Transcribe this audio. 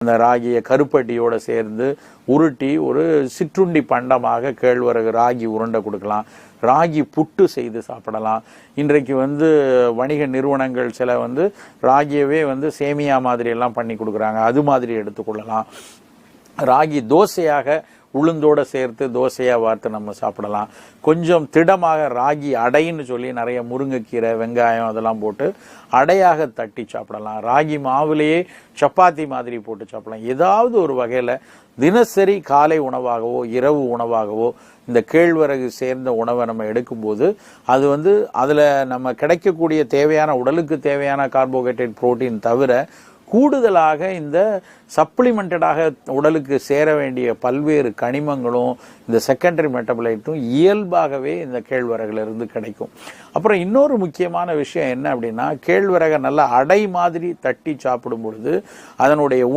அந்த ராகியை கருப்பட்டியோட சேர்ந்து உருட்டி ஒரு சிற்றுண்டி பண்டமாக கேழ்வரகு ராகி உருண்டை கொடுக்கலாம். ராகி புட்டு செய்து சாப்பிடலாம். இன்றைக்கு வணிக நிறுவனங்கள் சில ராகியவே சேமியா மாதிரி எல்லாம் பண்ணி கொடுக்குறாங்க. அது மாதிரி எடுத்துக்கொள்ளலாம். ராகி தோசையாக உளுந்தோட சேர்த்து தோசையா வார்த்து நம்ம சாப்பிடலாம். கொஞ்சம் திடமாக ராகி அடைன்னு சொல்லி நிறைய முருங்கைக்கீரை வெங்காயம் அதெல்லாம் போட்டு அடையாக தட்டி சாப்பிடலாம். ராகி மாவுலேயே சப்பாத்தி மாதிரி போட்டு சாப்பிடலாம். ஏதாவது ஒரு வகையில் தினசரி காலை உணவாகவோ இரவு உணவாகவோ இந்த கேழ்வரகு சேர்ந்த உணவை நம்ம எடுக்கும்போது அது அதில் நம்ம கிடைக்கக்கூடிய தேவையான உடலுக்கு தேவையான கார்போஹைட்ரேட் புரோட்டீன் தவிர கூடுதலாக இந்த சப்ளிமெண்டடாக உடலுக்கு சேர வேண்டிய பல்வேறு கனிமங்களும் இந்த செகண்டரி மெட்டபலைட்டும் இயல்பாகவே இந்த கேழ்வரகுலேருந்து கிடைக்கும். அப்புறம் இன்னொரு முக்கியமான விஷயம் என்ன அப்படின்னா, கேழ்வரகை நல்லா அடை மாதிரி தட்டி சாப்பிடும் பொழுது அதனுடைய